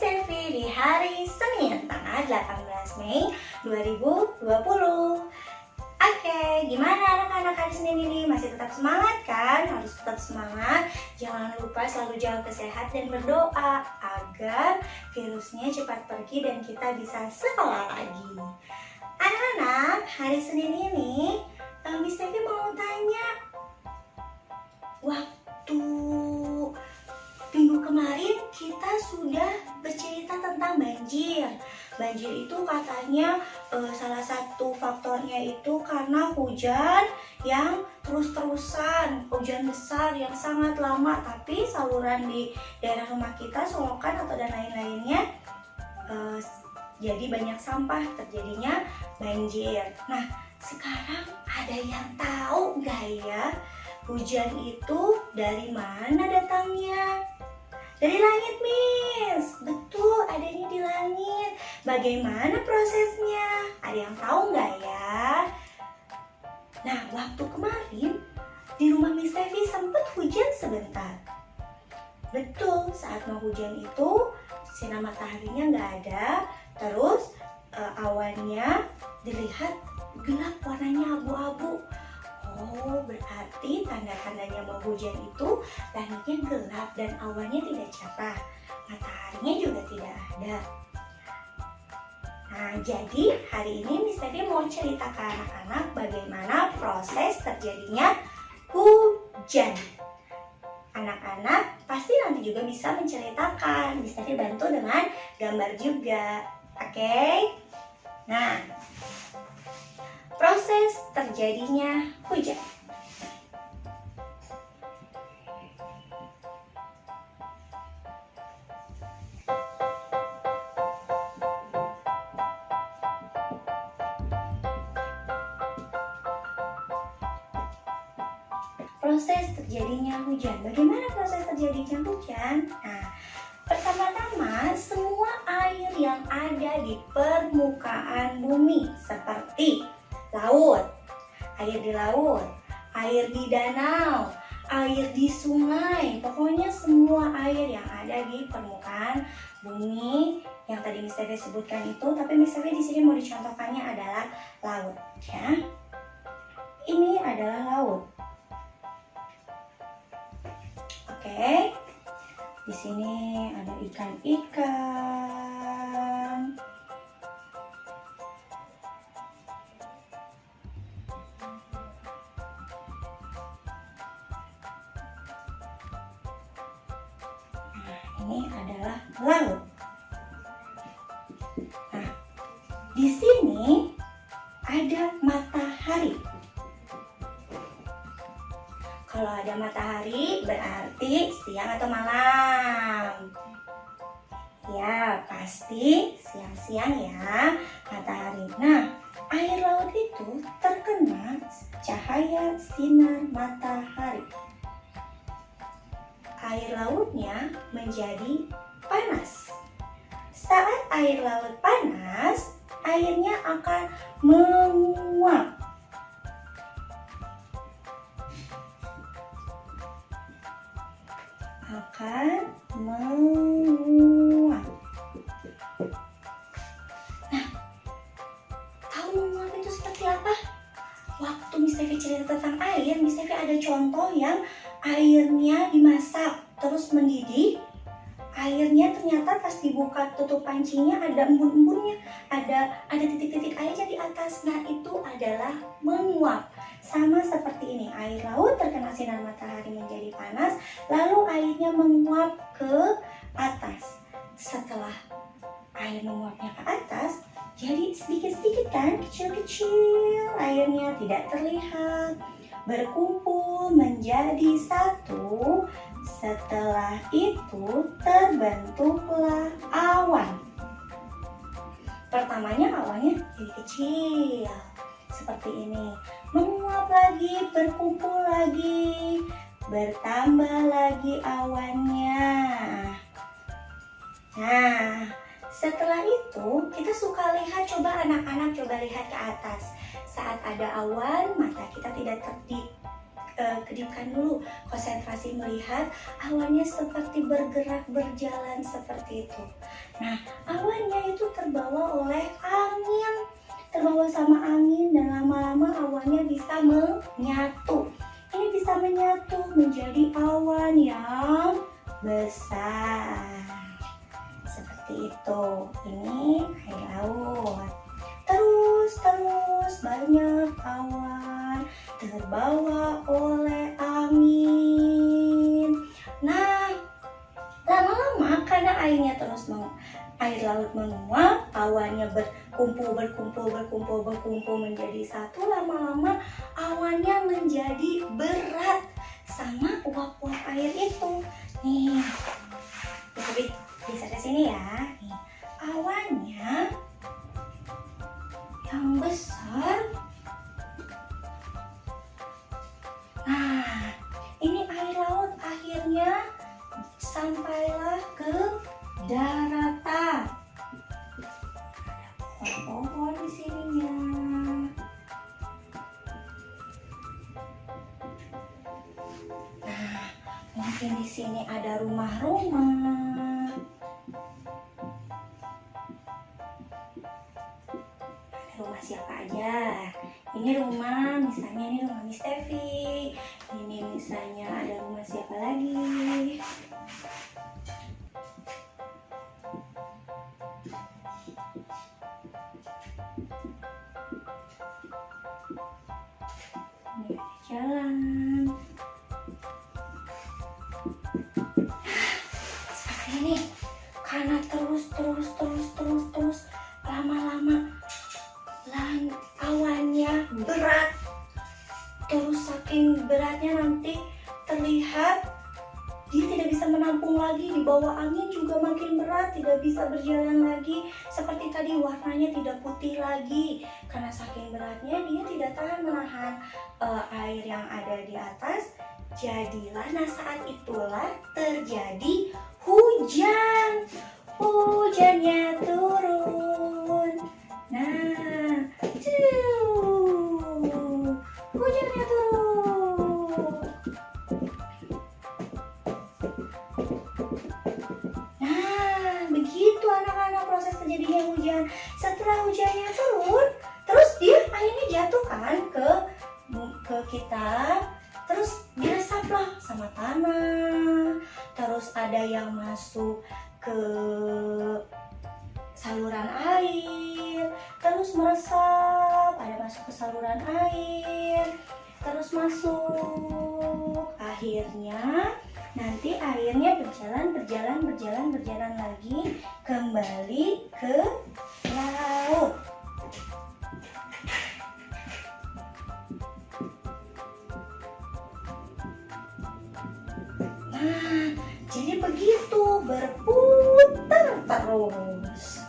Sevi di hari Senin tanggal 18 Mei 2020. Oke, gimana anak-anak hari Senin ini? Masih tetap semangat kan? Harus tetap semangat. Jangan lupa selalu jaga kesehatan dan berdoa agar virusnya cepat pergi dan kita bisa sekolah lagi. Anak-anak, hari Senin ini Miss Sevi mau tanya, waktu minggu kemarin kita sudah bercerita tentang banjir. Banjir itu katanya salah satu faktornya itu karena hujan yang terus-terusan, hujan besar yang sangat lama, tapi saluran di daerah rumah kita, solokan atau dan lain-lainnya jadi banyak sampah, terjadinya banjir. Nah, sekarang ada yang tahu nggak ya hujan itu dari mana datangnya? Dari langit, Miss. Betul, adanya di langit. Bagaimana prosesnya? Ada yang tahu nggak ya? Nah, waktu kemarin di rumah Miss Sevi sempat hujan sebentar. Betul, saat mau hujan itu sinar mataharinya nggak ada. Terus awannya dilihat gelap, warnanya abu-abu. Oh, berarti tanda-tandanya mau hujan itu langitnya gelap dan awannya tidak cerah, mataharinya juga tidak ada. Nah, jadi hari ini Miss Sevi mau cerita ke anak-anak bagaimana proses terjadinya hujan. Anak-anak pasti nanti juga bisa menceritakan. Miss Sevi bantu dengan gambar juga. Oke? Nah, proses terjadinya hujan. Proses terjadinya hujan. Bagaimana proses terjadinya hujan? Nah, pertama-tama semua air yang ada di permukaan bumi seperti laut, air di laut, air di danau, air di sungai, pokoknya semua air yang ada di permukaan bumi yang tadi Miss Sevi sebutkan itu, tapi Miss Sevi di sini mau dicontohkannya adalah laut, ya. Ini adalah laut. Oke. Di sini ada ikan-ikan. Ini adalah laut. Nah, di sini ada matahari. Kalau ada matahari berarti siang atau malam. Ya, pasti siang-siang ya matahari. Nah, air laut itu terkena cahaya sinar matahari. Air lautnya menjadi panas. Saat air laut panas, airnya akan menguap. Nah, tahu menguap itu seperti apa? Waktu Miss Sevi cerita tentang air, Miss Sevi ada contoh yang airnya dimasak terus mendidih. Airnya ternyata pas dibuka tutup pancinya ada embun-embunnya, ada titik-titik airnya di atas. Nah, itu adalah menguap. Sama seperti ini, air laut terkena sinar matahari menjadi panas, lalu airnya menguap ke atas. Setelah air menguapnya ke atas, jadi sedikit-sedikit kan, kecil-kecil, airnya tidak terlihat, berkumpul menjadi satu. Setelah itu terbentuklah awan. Pertamanya awannya jadi kecil seperti ini, menguap lagi, berkumpul lagi, bertambah lagi awannya. Nah, setelah itu kita suka lihat, coba anak-anak coba lihat ke atas. Saat ada awan, mata kita tidak kedipkan dulu, konsentrasi melihat awannya seperti bergerak berjalan seperti itu. Nah, awannya itu terbawa oleh angin, terbawa sama angin, dan lama-lama awannya bisa menyatu. Ini bisa menyatu menjadi awan yang besar. Seperti itu. Ini air laut. Terus banyak awan terbawa oleh angin. Nah, lama-lama karena air laut menguap, awannya berkumpul menjadi satu. Lama-lama awannya menjadi berat sama uap-uap air itu. Nih, bisa ke sini ya. Nih, awannya yang besar. Nah, ini air laut akhirnya sampailah ke daratan. Ada pohon di sininya. Nah, mungkin di sini ada rumah-rumah. Rumah siapa aja? Ini rumah, misalnya ini rumah Miss Tevi. Ini misalnya ada rumah siapa lagi? Ini ada jalan. Seperti ini. Karena terus lama-lama awannya berat, terus saking beratnya nanti terlihat dia tidak bisa menampung lagi, di bawah angin juga makin berat, tidak bisa berjalan lagi. Seperti tadi warnanya tidak putih lagi, karena saking beratnya dia tidak tahan menahan air yang ada di atas. Jadilah, nah saat itulah terjadi hujan. Hujannya turun. Nah, hujannya turun. Nah, begitu anak-anak proses terjadinya hujan. Setelah hujannya turun, terus dia akhirnya jatuh kan ke kita. Terus diresaplah sama tanah. Terus ada yang masuk ke saluran air, terus meresap, ada masuk ke saluran air, terus masuk. Akhirnya nanti airnya berjalan lagi kembali ke laut. Nah, jadi begitu berputar terus.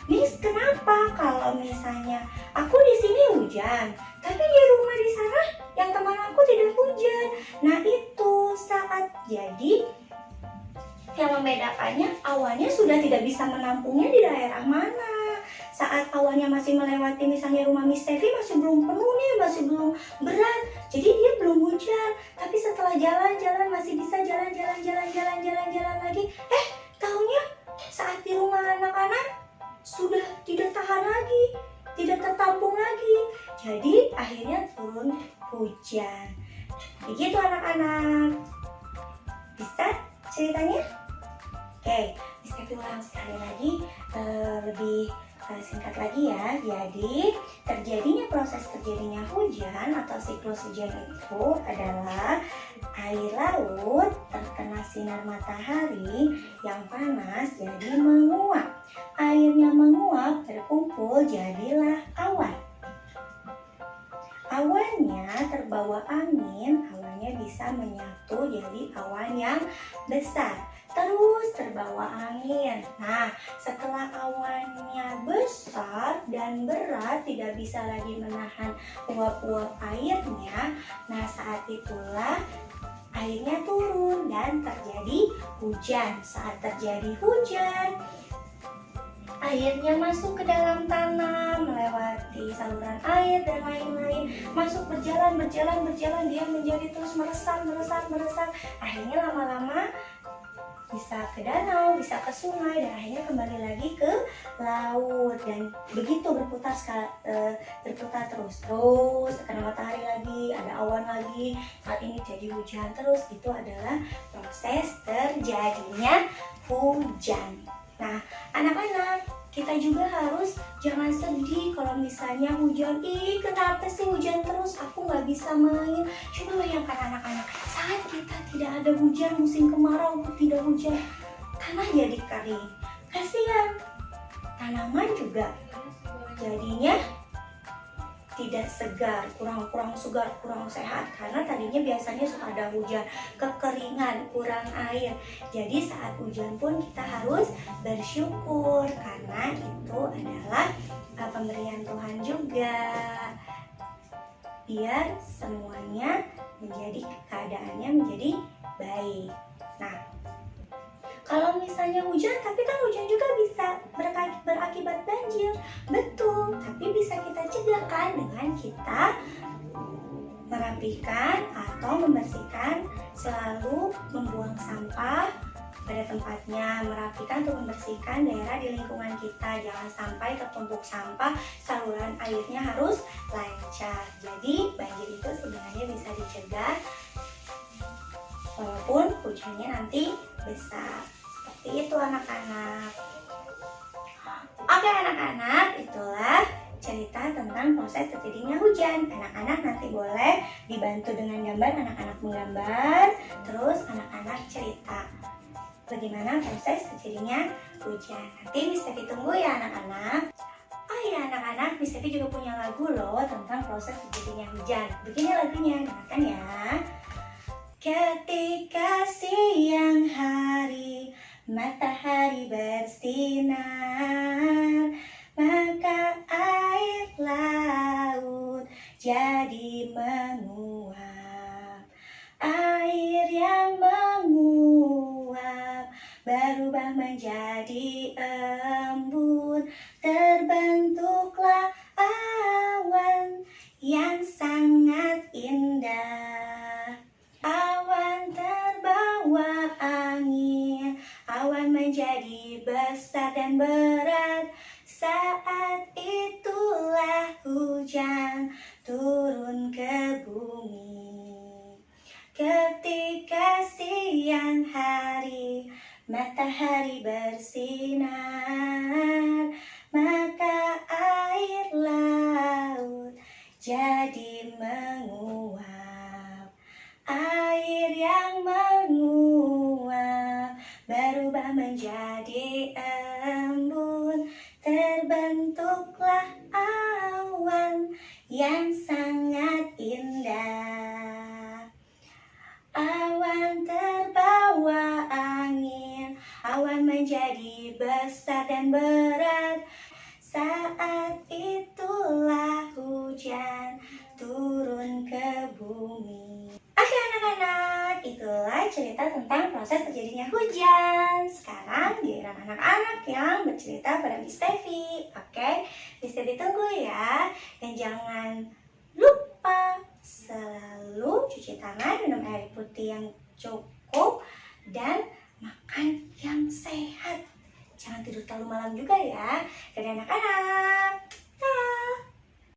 Miss, kenapa kalau misalnya aku di sini hujan, tapi di rumah di sana yang teman aku tidak hujan? Nah, itu saat jadi yang membedakannya awannya sudah tidak bisa menampungnya di daerah mana. Saat awannya masih melewati misalnya rumah Miss Tevi masih belum penuh nih, masih belum berat, jadi dia belum hujan. Tapi setelah jalan-jalan masih bisa jalan lagi. Taunya saat di rumah anak-anak sudah tidak tahan lagi, tidak tertampung lagi. Jadi akhirnya turun hujan. Begitu anak-anak. Bisa ceritanya? Oke, Miss Tevi ulang sekali lagi, lebih singkat lagi ya. Jadi proses terjadinya hujan atau siklus hujan itu adalah air laut terkena sinar matahari yang panas jadi menguap. Airnya menguap terkumpul jadilah awan. Awannya terbawa angin, awannya bisa menyatu jadi awan yang besar. Terus terbawa angin. Nah, setelah awannya besar dan berat, tidak bisa lagi menahan uap-uap airnya. Nah, saat itulah airnya turun dan terjadi hujan. Saat terjadi hujan, airnya masuk ke dalam tanah, melewati saluran air dan lain-lain. Masuk berjalan, dia menjadi terus meresap. Akhirnya lama-lama Miss bisa ke danau, bisa ke sungai, dan akhirnya kembali lagi ke laut. Dan begitu berputar terus karena matahari lagi, ada awan lagi, saat ini jadi hujan terus. Itu adalah proses terjadinya hujan. Nah, anak-anak, kita juga harus jangan sedih kalau misalnya hujan. Ih, kenapa sih hujan terus? Aku nggak bisa main. Coba bayangkan anak-anak, saat kita tidak ada hujan, musim kemarau tidak hujan, tanah jadi kering. Kasihan, tanaman juga jadinya tidak segar, kurang segar, kurang sehat, karena tadinya biasanya suka ada hujan, kekeringan, kurang air. Jadi saat hujan pun kita harus bersyukur karena itu adalah pemberian Tuhan juga, biar semuanya keadaannya menjadi baik. Nah, kalau misalnya hujan, tapi kan hujan juga bisa berakibat banjir. Betul, tapi bisa kita cegah kan dengan kita merapikan atau membersihkan, selalu membuang sampah pada tempatnya, merapikan atau membersihkan daerah di lingkungan kita. Jangan sampai tertumpuk sampah, saluran airnya harus lancar. Jadi banjir itu sebenarnya bisa dicegah walaupun hujannya nanti besar. Seperti itu anak-anak. Oke anak-anak, itulah cerita tentang proses terjadinya hujan. Anak-anak nanti boleh dibantu dengan gambar, anak-anak menggambar, terus anak-anak cerita bagaimana proses terjadinya hujan. Nanti bisa ditunggu ya anak-anak. Oh iya anak-anak, Miss Evi juga punya lagu loh tentang proses terjadinya hujan. Begini lagunya, dengarkan ya. Ketika siang hari matahari bersinar, maka air laut jadi menguap. Air yang menguap berubah menjadi embun, terbentuklah awan yang sangat indah. Awan terbawa angin, awan menjadi besar dan berat. Saat itulah hujan turun ke bumi. Ketika siang hari matahari bersinar, maka air laut jadi menguap. Air yang menguap berubah menjadi embun, terbentuklah awan yang sangat indah. Awan terbawa angin, awan menjadi besar dan berat. Saat itulah hujan turun ke bumi. Oke anak-anak, itulah cerita tentang proses terjadinya hujan. Sekarang giliran anak-anak yang bercerita pada Miss Evi. Oke, Miss Evi tunggu ya. Dan jangan lupa selalu cuci tangan, minum air putih yang cukup, dan makan yang sehat. Jangan tidur terlalu malam juga ya. Dadah anak-anak.